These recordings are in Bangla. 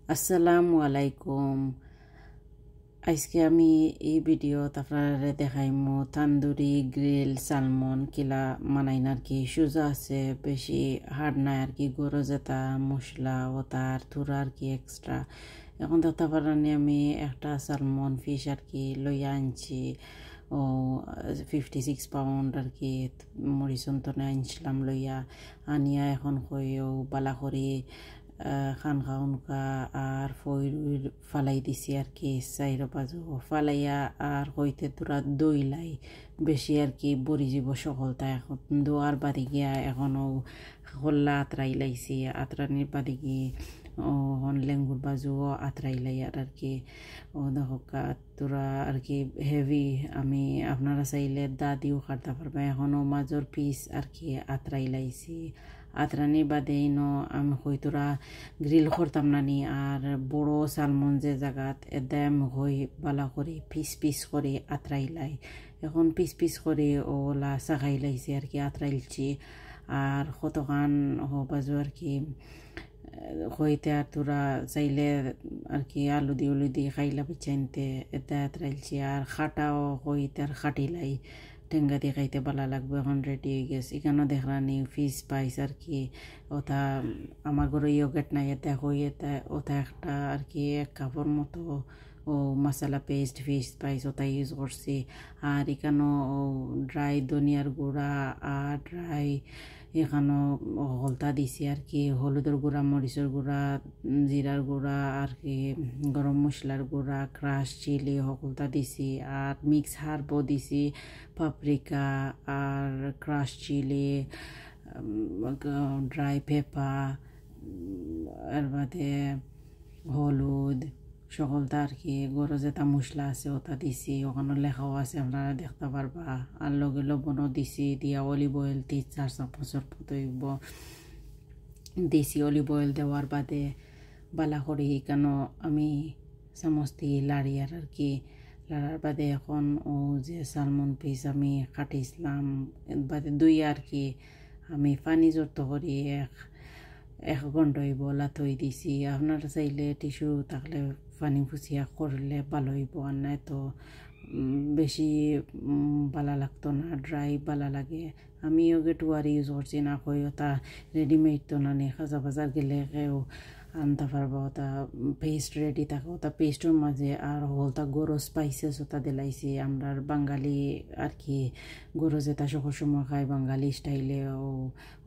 আসসালামু আলাইকুম। আজকে আমি এই ভিডিওত আপনারা দেখাইমু তান্দুরি গ্রিল সালমন কিলা মানাইন আর কি। সোজা আছে, বেশি হার্ড নাই আর কি। গরজ এটা মশলা ও তার থুরা আর কি এক্সট্রা। এখন দেখতে পারানি আমি একটা সালমন ফিশ আর কি লইয়া আনছি। ও 56 পাউন্ড আর কি মরিচন তনে আনছিলাম লইয়া আনিয়া এখন কইও বালা করি খান খাউনকা আর ফইর ফালাই দিছি আর কি চাইর বাজু ফালাইয়া আর হইতে তোরা দইলাই বেশি আর কি বড়ি যাব সকলতা এখন দোয়ার বাদি গিয়া এখনও হল্লা আতরাই লাইছি আতরানির বাদি গিয়ে হন লেঙ্গুর বাজুও আতরাইলাই আর কি। ও দেখা তোরা আর কি হেভি আমি আপনারা চাইলে দা দিও খাটতে পারবা। এখনও মাজর পিস আর কি আতরাই লাইছি। আতরানির বাদে আমি হই তোরা গ্রিল করতাম নানি আর বড় সালমন যে জায়গাত এদাম হই বালা করে পিস পিস করে আতরাইলাই। এখন পিস পিস করে ওলা চাখাই লাইছি আর কি আতরাইলছি। আর কতখান বাজু আর কি হইতে আর তোরা চাইলে আর কি আলু দি খাইলা বিছাইনতে এটা আতরাইলছি। আর খাটাও হইতে আর খাটিলাই টেঙ্গা দিয়ে খাইতে ভালো লাগবে। এখন রেডি হয়ে গেছে। এখানেও দেখলানি ফিশ পাইস আর কি। ওটা আমার ঘরে ইয়োগেট নাই, এটা হই এটা ওটা একটা আর কি এক কাপড় মতো ও মশলা পেস্ট ফিশ পাইস ওটা ইউজ করছি। আর এখানেও ড্রাই ধনিয়ার গুঁড়া আর ড্রাই এখানেও হলতা দিছি আর কি। হলুদের গুঁড়া, মরিচের গুঁড়া, জিরার গুঁড়া আর কি গরম মশলার গুঁড়া, ক্রাশ চিলি হলতা দিছি। আর মিক্স হার্বও দিছি, পাপরিকা আর ক্রাশ চিলি, ড্রাই পেপার, এর বাদে হলুদ সকলটা আর কি গরো যেটা মশলা আছে ওটা দিছি। ওখানে লেখাও আছে, আপনারা দেখতে পারবা। আর লগে লবণও দিছি, দিয়া অলিভ অয়েল 3-4 চামচের মতো দিছি। অলিভ অয়েল দেওয়ার বাদে বালা করি কেন আমি চামচ দিয়ে লাড়িয়ার আর কি। লাড়ার বাদে এখন যে সালমন পিস আমি কাটিছিলাম বাদে দুই আর কি আমি পানি জড়ত করি এক ঘন্টা হইব লাথই দিছি। আপনারা চাইলে টিস্যু থাকলে পানি ফুচিয়া করলে ভালো হইব, আর নাই তো বেশি ভালো লাগতো না, ড্রাই ভালো লাগে। আমি ওকে টুয়ার ইউজ করছি না, কই ওটা রেডিমেড তো না নে খাজা বাজার গেলে কেউ আনতে পারবো। ওটা পেস্ট রেডি থাকে, ওটা পেস্টের মাঝে আর হলতা গরো স্পাইসেস ওটা দিলাইছি। আমরা বাঙালি আর কি গরো যেটা সকল সময় খাই বাঙালি স্টাইলে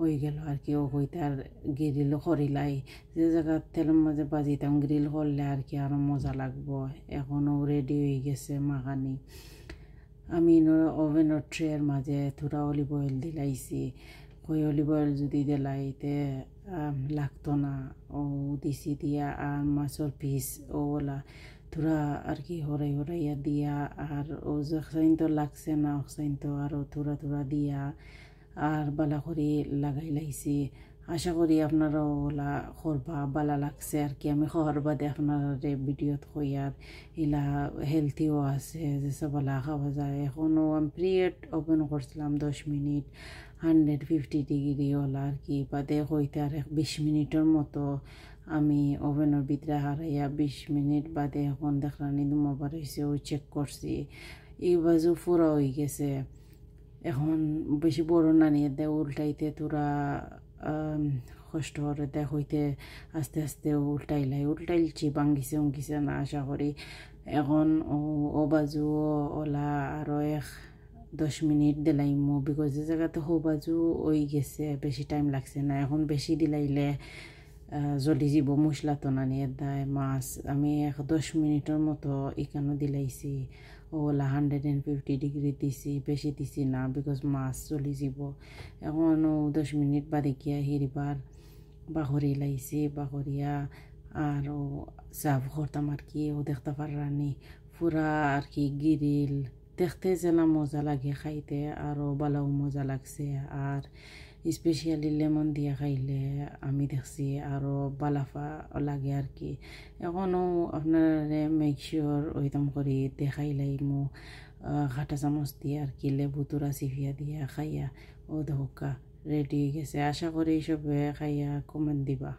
ওই গেল আর কি। ও হইতে আর গ্রিল করিলাই যে জায়গা তেলের মাঝে বাজিতাম গ্রিল করলে আর কি আরও মজা লাগবো। এখনও রেডি হয়ে গেছে মাখানি। আমি ওভেনের ট্রের মাঝে থোড়া অলিভ অয়েল দিলাইছি। কই অলিভ অয়েল যদি দিলাইতে লাগতো না, ও দিছি দিয়া। আর মাছের পিস ওলা থোড়া আর কি হরাইয়া দিয়া আর ও যখন তো লাগছে না ওখান তো আরও থোড়া দিয়া আর বালা করে লাগাই লাইছি। আশা করি আপনারা ওলা করবা, বালা লাগছে আর কি। আমি খাওয়ার বাদে আপনারা ভিডিওত কই আর এলা হেলথিও আছে যে সবালা খাওয়া যায়। এখনও আমি প্রিয়েট ওপেন করছিলাম 10 মিনিট 150 ডিগ্রি ওলা আর কি। বাদে হইতে আর 20 মিনিটের মতো আমি ওভেনের ভিতরে হারাইয়া 20 মিনিট বাদে এখন দেখলাম দুমাবার হয়েছে। ওই চেক করছি এই বাজু পুরা হয়ে গেছে। এখন বেশি বড় না নিয়ে দেয় উল্টাইতে তোরা কষ্ট করে দেখ হইতে আস্তে আস্তে উল্টাইলছি ভাঙ্গিছে না আশা করি। এখন ও বাজু ওলা আরও 10 মিনিট দিলাইমো, বিকজ যে জায়গাতে হো বাজু ওই গেছে বেশি টাইম লাগছে না। এখন বেশি দিলাইলে জলি যাব মশলা তো না নিয়ে দেয় মাছ। আমি 10 মিনিটের মতো এখানে দিলাইছি। ওলা 150 ডিগ্রি দিছি, বেশি দিছি না, বিকজ মাছ চলি যাব। এখনও 10 মিনিট বাদে গিয়া হিরিবার বাহরি লাইছি বাহরিয়া আর সার্ভ করতাম আর কি। ও দেখতে পারানি পুরা আর কি গিরিল দেখতে যেন মজা লাগে, খাইতে আরও ভালোও মজা লাগছে। আর স্পেশালি লেমন দিয়ে খাইলে আমি দেখছি আরও বালাফা লাগে আর কি। এখনও আপনারা মেক শিওর ওইরকম করে দেখাইলাইমু কাঁটা চামচ দিয়ে আর কি লেবু তুরা চিফিয়া দিয়া খাইয়া ও দেখা রেডি হয়ে গেছে। আশা করি সবে খাইয়া কমেন্ট দিবা।